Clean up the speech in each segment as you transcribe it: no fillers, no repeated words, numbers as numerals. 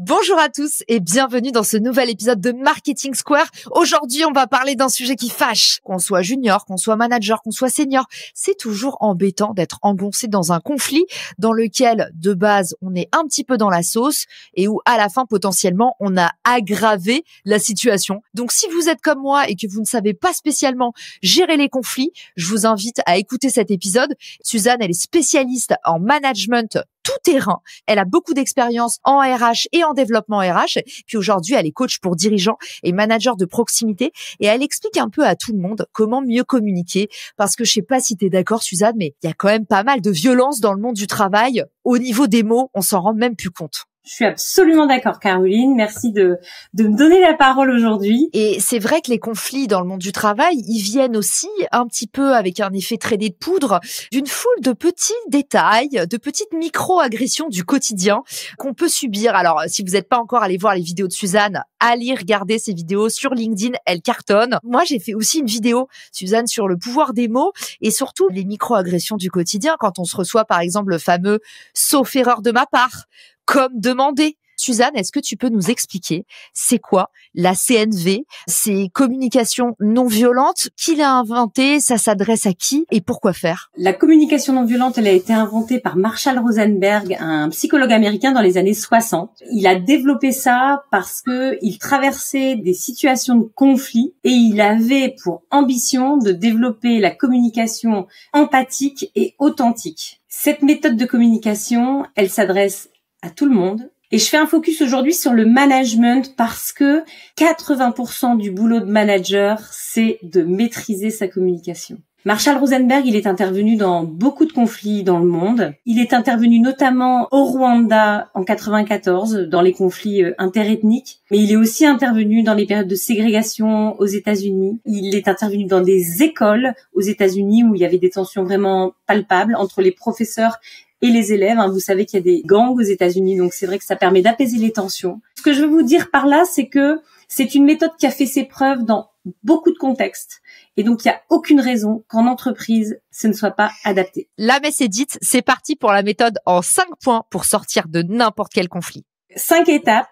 Bonjour à tous et bienvenue dans ce nouvel épisode de Marketing Square. Aujourd'hui, on va parler d'un sujet qui fâche. Qu'on soit junior, qu'on soit manager, qu'on soit senior, c'est toujours embêtant d'être engoncé dans un conflit dans lequel, de base, on est un petit peu dans la sauce et où, à la fin, potentiellement, on a aggravé la situation. Donc, si vous êtes comme moi et que vous ne savez pas spécialement gérer les conflits, je vous invite à écouter cet épisode. Suzanne, elle est spécialiste en management tout terrain. Elle a beaucoup d'expérience en RH et en développement RH. Puis aujourd'hui, elle est coach pour dirigeants et manager de proximité. Et elle explique un peu à tout le monde comment mieux communiquer. Parce que je sais pas si tu es d'accord, Suzanne, mais il y a quand même pas mal de violence dans le monde du travail. Au niveau des mots, on s'en rend même plus compte. Je suis absolument d'accord, Caroline. Merci de me donner la parole aujourd'hui. Et c'est vrai que les conflits dans le monde du travail, ils viennent aussi un petit peu avec un effet traîné de poudre d'une foule de petits détails, de petites micro-agressions du quotidien qu'on peut subir. Alors, si vous n'êtes pas encore allé voir les vidéos de Suzanne, allez regarder ces vidéos sur LinkedIn, elles cartonnent. Moi, j'ai fait aussi une vidéo, Suzanne, sur le pouvoir des mots et surtout les micro-agressions du quotidien quand on se reçoit, par exemple, le fameux « sauf erreur de ma part ». Comme demandé. Suzanne, est-ce que tu peux nous expliquer c'est quoi la CNV, ces communications non violentes, qui l'a inventé, ça s'adresse à qui et pourquoi faire? La communication non violente, elle a été inventée par Marshall Rosenberg, un psychologue américain dans les années 60. Il a développé ça parce que il traversait des situations de conflit et il avait pour ambition de développer la communication empathique et authentique. Cette méthode de communication, elle s'adresse à tout le monde. Et je fais un focus aujourd'hui sur le management parce que 80% du boulot de manager, c'est de maîtriser sa communication. Marshall Rosenberg, il est intervenu dans beaucoup de conflits dans le monde. Il est intervenu notamment au Rwanda en 94, dans les conflits interethniques. Mais il est aussi intervenu dans les périodes de ségrégation aux États-Unis. Il est intervenu dans des écoles aux États-Unis où il y avait des tensions vraiment palpables entre les professeurs et les élèves. Vous savez qu'il y a des gangs aux États-Unis, donc c'est vrai que ça permet d'apaiser les tensions. Ce que je veux vous dire par là, c'est que c'est une méthode qui a fait ses preuves dans beaucoup de contextes. Et donc, il n'y a aucune raison qu'en entreprise, ce ne soit pas adapté. La messe est dite, c'est parti pour la méthode en 5 points pour sortir de n'importe quel conflit. 5 étapes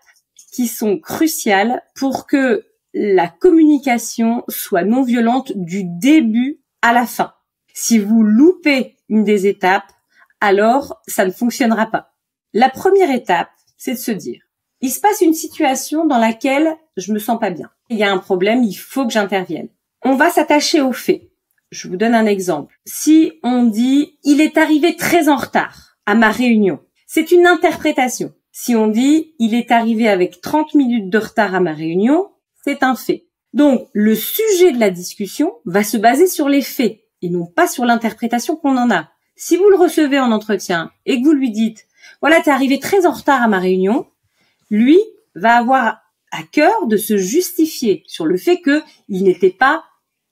qui sont cruciales pour que la communication soit non violente du début à la fin. Si vous loupez une des étapes, alors ça ne fonctionnera pas. La première étape, c'est de se dire, il se passe une situation dans laquelle je me sens pas bien. Il y a un problème, il faut que j'intervienne. On va s'attacher aux faits. Je vous donne un exemple. Si on dit, il est arrivé très en retard à ma réunion, c'est une interprétation. Si on dit, il est arrivé avec 30 minutes de retard à ma réunion, c'est un fait. Donc, le sujet de la discussion va se baser sur les faits et non pas sur l'interprétation qu'on en a. Si vous le recevez en entretien et que vous lui dites « Voilà, t'es arrivé très en retard à ma réunion », lui va avoir à cœur de se justifier sur le fait qu'il n'était pas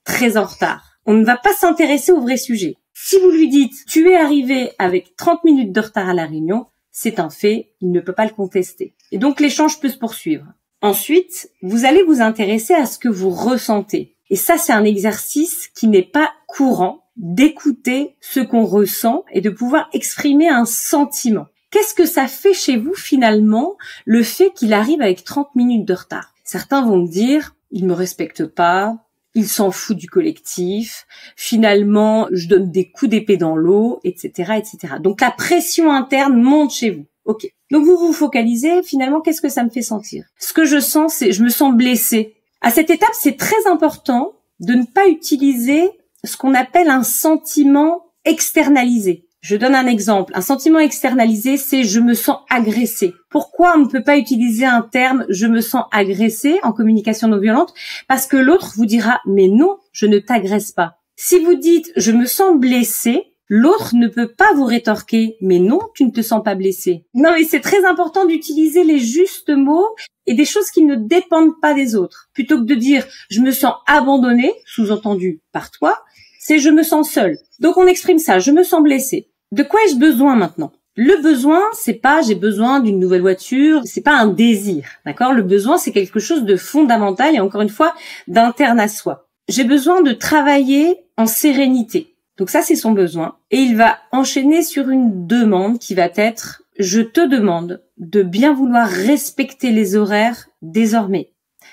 très en retard. On ne va pas s'intéresser au vrai sujet. Si vous lui dites « Tu es arrivé avec 30 minutes de retard à la réunion », c'est un fait, il ne peut pas le contester. Et donc l'échange peut se poursuivre. Ensuite, vous allez vous intéresser à ce que vous ressentez. Et ça, c'est un exercice qui n'est pas courant, d'écouter ce qu'on ressent et de pouvoir exprimer un sentiment. Qu'est-ce que ça fait chez vous finalement, le fait qu'il arrive avec 30 minutes de retard? Certains vont me dire, il me respecte pas, il s'en fout du collectif, finalement, je donne des coups d'épée dans l'eau, etc., etc. Donc la pression interne monte chez vous. Ok. Donc vous vous focalisez, finalement, qu'est-ce que ça me fait sentir? Ce que je sens, c'est, je me sens blessée. À cette étape, c'est très important de ne pas utiliser ce qu'on appelle un sentiment externalisé. Je donne un exemple. Un sentiment externalisé, c'est je me sens agressé. Pourquoi on ne peut pas utiliser un terme je me sens agressé en communication non violente? Parce que l'autre vous dira mais non, je ne t'agresse pas. Si vous dites je me sens blessé, l'autre ne peut pas vous rétorquer mais non, tu ne te sens pas blessé. Non, mais c'est très important d'utiliser les justes mots et des choses qui ne dépendent pas des autres. Plutôt que de dire je me sens abandonné, sous-entendu par toi, c'est je me sens seul. Donc on exprime ça, je me sens blessé. De quoi ai-je besoin maintenant? Le besoin, c'est pas j'ai besoin d'une nouvelle voiture, c'est pas un désir, d'accord? Le besoin, c'est quelque chose de fondamental et encore une fois, d'interne à soi. J'ai besoin de travailler en sérénité. Donc ça, c'est son besoin. Et il va enchaîner sur une demande qui va être je te demande de bien vouloir respecter les horaires désormais.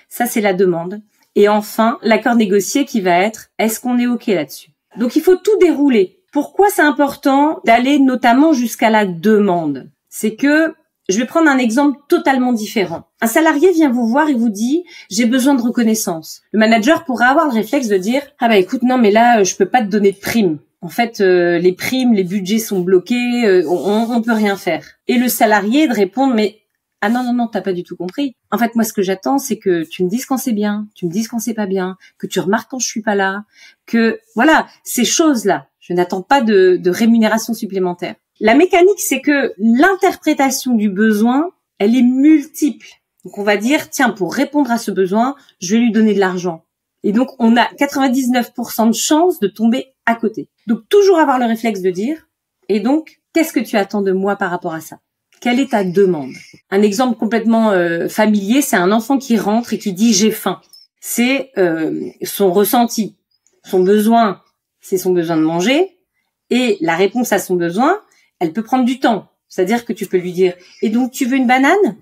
Ça, c'est la demande. Et enfin, l'accord négocié qui va être, est-ce qu'on est OK là-dessus? Donc, il faut tout dérouler. Pourquoi c'est important d'aller notamment jusqu'à la demande? C'est que, je vais prendre un exemple totalement différent. Un salarié vient vous voir et vous dit, j'ai besoin de reconnaissance. Le manager pourra avoir le réflexe de dire, ah bah écoute, non mais là, je peux pas te donner de prime. En fait, les primes, les budgets sont bloqués, on peut rien faire. Et le salarié de répondre, mais ah non, t'as pas du tout compris. En fait, moi, ce que j'attends, c'est que tu me dises quand c'est bien, tu me dises quand c'est pas bien, que tu remarques quand je suis pas là, que voilà, ces choses-là. Je n'attends pas de rémunération supplémentaire. La mécanique, c'est que l'interprétation du besoin, elle est multiple. Donc, on va dire, tiens, pour répondre à ce besoin, je vais lui donner de l'argent. Et donc, on a 99% de chances de tomber à côté. Donc, toujours avoir le réflexe de dire, et donc, qu'est-ce que tu attends de moi par rapport à ça? Quelle est ta demande? Un exemple complètement familier, c'est un enfant qui rentre et qui dit « j'ai faim ». C'est son ressenti, son besoin, c'est son besoin de manger. Et la réponse à son besoin, elle peut prendre du temps. C'est-à-dire que tu peux lui dire « et donc tu veux une banane ?»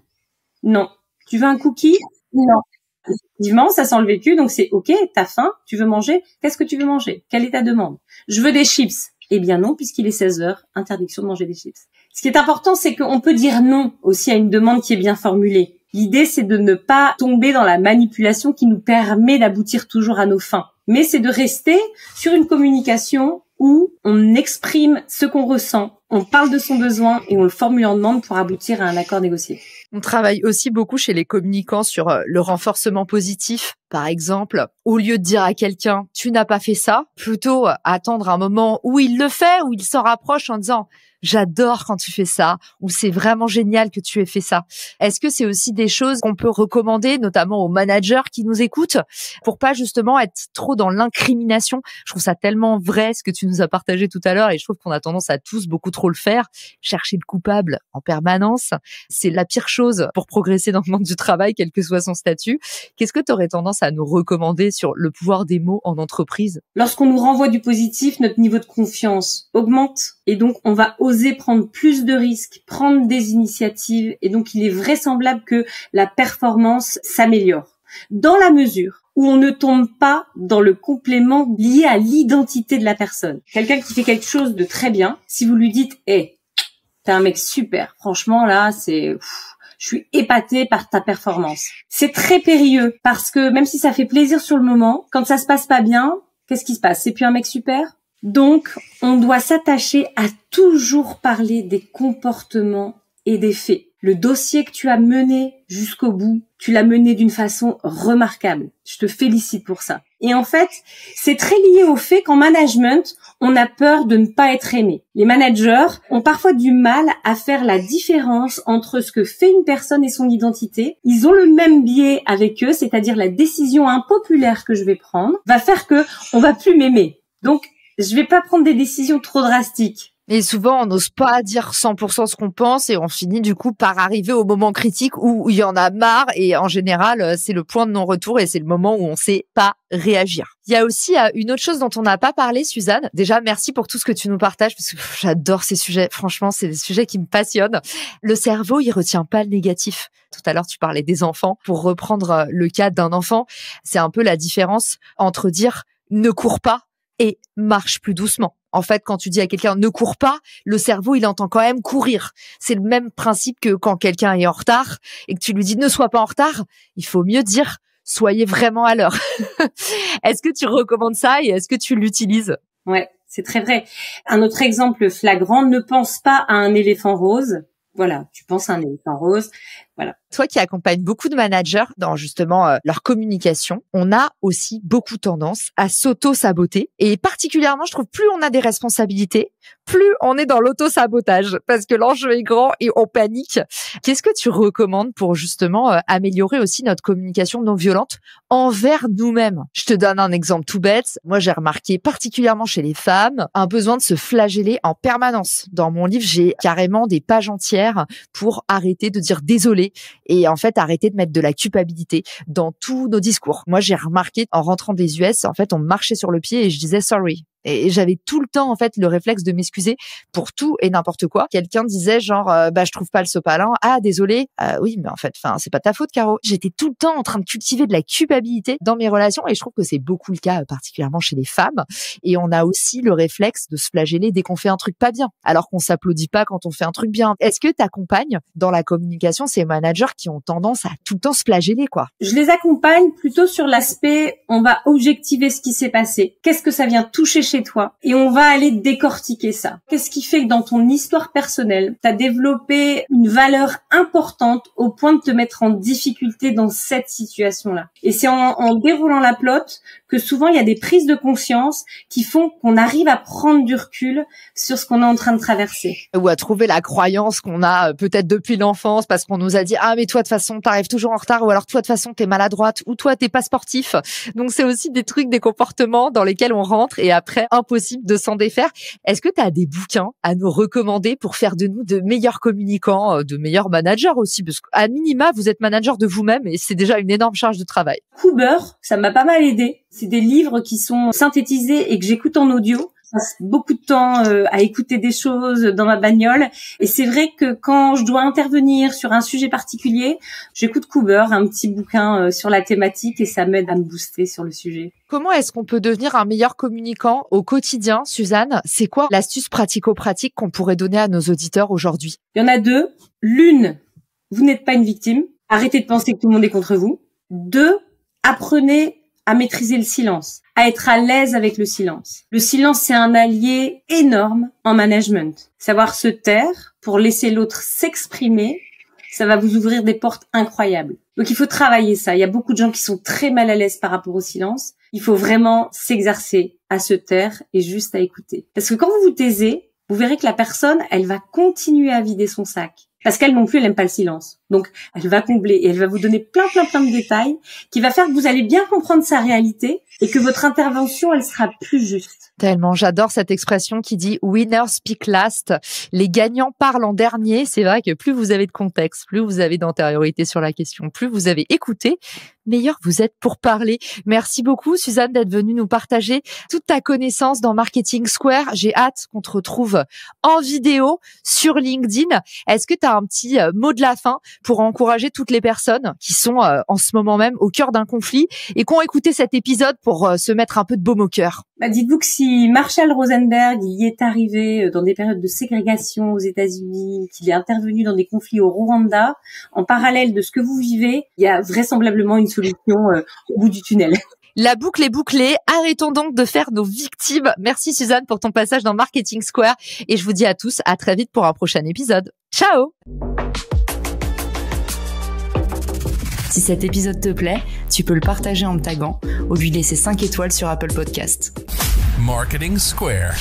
Non. « Tu veux un cookie ?» Non. Effectivement, ça sent le vécu, donc c'est « ok, t'as faim, tu veux manger, qu'est-ce que tu veux manger? Quelle est ta demande? » « Je veux des chips. » Eh bien non, puisqu'il est 16 heures, interdiction de manger des chips. Ce qui est important, c'est qu'on peut dire non aussi à une demande qui est bien formulée. L'idée, c'est de ne pas tomber dans la manipulation qui nous permet d'aboutir toujours à nos fins. Mais c'est de rester sur une communication où on exprime ce qu'on ressent, on parle de son besoin et on le formule en demande pour aboutir à un accord négocié. On travaille aussi beaucoup chez les communicants sur le renforcement positif. Par exemple, au lieu de dire à quelqu'un « tu n'as pas fait ça », plutôt attendre un moment où il le fait, où il s'en rapproche en disant « j'adore quand tu fais ça » ou « c'est vraiment génial que tu aies fait ça ». Est-ce que c'est aussi des choses qu'on peut recommander, notamment aux managers qui nous écoutent, pour pas justement être trop dans l'incrimination? Je trouve ça tellement vrai ce que tu nous as partagé tout à l'heure et je trouve qu'on a tendance à tous beaucoup trop le faire. Chercher le coupable en permanence, c'est la pire chose pour progresser dans le monde du travail, quel que soit son statut. Qu'est-ce que tu aurais tendance à nous recommander sur le pouvoir des mots en entreprise? Lorsqu'on nous renvoie du positif, notre niveau de confiance augmente et donc on va oser prendre plus de risques, prendre des initiatives et donc il est vraisemblable que la performance s'améliore. Dans la mesure où on ne tombe pas dans le complément lié à l'identité de la personne. Quelqu'un qui fait quelque chose de très bien, si vous lui dites « hey, t'es un mec super, franchement là, je suis épatée par ta performance ». C'est très périlleux parce que même si ça fait plaisir sur le moment, quand ça se passe pas bien, qu'est-ce qui se passe? C'est plus un mec super? Donc, on doit s'attacher à toujours parler des comportements et des faits. Le dossier que tu as mené jusqu'au bout, tu l'as mené d'une façon remarquable. Je te félicite pour ça. Et en fait, c'est très lié au fait qu'en management, on a peur de ne pas être aimé. Les managers ont parfois du mal à faire la différence entre ce que fait une personne et son identité. Ils ont le même biais avec eux, c'est-à-dire la décision impopulaire que je vais prendre va faire que on va plus m'aimer. Donc, je vais pas prendre des décisions trop drastiques. Et souvent, on n'ose pas dire 100% ce qu'on pense et on finit du coup par arriver au moment critique où il y en a marre et en général, c'est le point de non-retour et c'est le moment où on sait pas réagir. Il y a aussi une autre chose dont on n'a pas parlé, Suzanne. Déjà, merci pour tout ce que tu nous partages parce que j'adore ces sujets. Franchement, c'est des sujets qui me passionnent. Le cerveau, il retient pas le négatif. Tout à l'heure, tu parlais des enfants. Pour reprendre le cas d'un enfant, c'est un peu la différence entre dire ne cours pas et marche plus doucement. En fait, quand tu dis à quelqu'un ne cours pas, le cerveau, il entend quand même courir. C'est le même principe que quand quelqu'un est en retard et que tu lui dis ne sois pas en retard, il faut mieux dire soyez vraiment à l'heure. Est-ce que tu recommandes ça et est-ce que tu l'utilises? Ouais, c'est très vrai. Un autre exemple flagrant, ne pense pas à un éléphant rose. Voilà, tu penses à un éléphant rose. Voilà. Toi qui accompagnes beaucoup de managers dans justement leur communication, on a aussi beaucoup tendance à s'auto-saboter. Et particulièrement, je trouve, plus on a des responsabilités, plus on est dans l'auto-sabotage parce que l'enjeu est grand et on panique. Qu'est-ce que tu recommandes pour justement améliorer aussi notre communication non violente envers nous-mêmes? Je te donne un exemple tout bête. Moi, j'ai remarqué particulièrement chez les femmes un besoin de se flageller en permanence. Dans mon livre, j'ai carrément des pages entières pour arrêter de dire désolé et en fait arrêter de mettre de la culpabilité dans tous nos discours. Moi, j'ai remarqué en rentrant des US, en fait, on me marchait sur le pied et je disais sorry. Et j'avais tout le temps, en fait, le réflexe de m'excuser pour tout et n'importe quoi. Quelqu'un disait genre, je trouve pas le sopalin. Ah, désolé. Oui, mais en fait, c'est pas ta faute, Caro. J'étais tout le temps en train de cultiver de la culpabilité dans mes relations et je trouve que c'est beaucoup le cas, particulièrement chez les femmes. Et on a aussi le réflexe de se flageller dès qu'on fait un truc pas bien, alors qu'on s'applaudit pas quand on fait un truc bien. Est-ce que t'accompagnes dans la communication ces managers qui ont tendance à tout le temps se flageller, quoi? Je les accompagne plutôt sur l'aspect, on va objectiver ce qui s'est passé. Qu'est-ce que ça vient toucher chez toi? Et on va aller décortiquer ça. Qu'est-ce qui fait que dans ton histoire personnelle, t'as développé une valeur importante au point de te mettre en difficulté dans cette situation-là? Et c'est en déroulant la plotte que souvent il y a des prises de conscience qui font qu'on arrive à prendre du recul sur ce qu'on est en train de traverser. Ou à trouver la croyance qu'on a peut-être depuis l'enfance parce qu'on nous a dit « Ah, mais toi, de toute façon, t'arrives toujours en retard » ou alors « Toi, de toute façon, t'es maladroite » ou « Toi, t'es pas sportif ». Donc, c'est aussi des trucs, des comportements dans lesquels on rentre et après, impossible de s'en défaire. Est-ce que t'as des bouquins à nous recommander pour faire de nous de meilleurs communicants, de meilleurs managers aussi? Parce qu'à minima, vous êtes manager de vous-même et c'est déjà une énorme charge de travail. Cooper, ça m'a pas mal aidé. C'est des livres qui sont synthétisés et que j'écoute en audio. Je passe beaucoup de temps à écouter des choses dans ma bagnole. Et c'est vrai que quand je dois intervenir sur un sujet particulier, j'écoute Cooper, un petit bouquin sur la thématique et ça m'aide à me booster sur le sujet. Comment est-ce qu'on peut devenir un meilleur communicant au quotidien, Suzanne? C'est quoi l'astuce pratico-pratique qu'on pourrait donner à nos auditeurs aujourd'hui? Il y en a deux. L'une, vous n'êtes pas une victime. Arrêtez de penser que tout le monde est contre vous. Deux, apprenez à maîtriser le silence, à être à l'aise avec le silence. Le silence, c'est un allié énorme en management. Savoir se taire pour laisser l'autre s'exprimer, ça va vous ouvrir des portes incroyables. Donc il faut travailler ça. Il y a beaucoup de gens qui sont très mal à l'aise par rapport au silence. Il faut vraiment s'exercer à se taire et juste à écouter. Parce que quand vous vous taisez, vous verrez que la personne, elle va continuer à vider son sac. Parce qu'elle non plus, elle aime pas le silence. Donc, elle va combler et elle va vous donner plein de détails qui va faire que vous allez bien comprendre sa réalité et que votre intervention, elle sera plus juste. Tellement, j'adore cette expression qui dit « winner speak last ». Les gagnants parlent en dernier. C'est vrai que plus vous avez de contexte, plus vous avez d'antériorité sur la question, plus vous avez écouté, meilleur vous êtes pour parler. Merci beaucoup, Suzanne, d'être venue nous partager toute ta connaissance dans Marketing Square. J'ai hâte qu'on te retrouve en vidéo sur LinkedIn. Est-ce que tu as un petit mot de la fin pour encourager toutes les personnes qui sont en ce moment même au cœur d'un conflit et qui ont écouté cet épisode pour se mettre un peu de baume au cœur? Dites-vous que si Marshall Rosenberg y est arrivé dans des périodes de ségrégation aux États-Unis, qu'il est intervenu dans des conflits au Rwanda, en parallèle de ce que vous vivez, il y a vraisemblablement une solution au bout du tunnel. La boucle est bouclée. Arrêtons donc de faire nos victimes. Merci Suzanne pour ton passage dans Marketing Square et je vous dis à tous à très vite pour un prochain épisode. Ciao! Si cet épisode te plaît, tu peux le partager en me taguant ou lui laisser 5 étoiles sur Apple Podcasts. Marketing Square.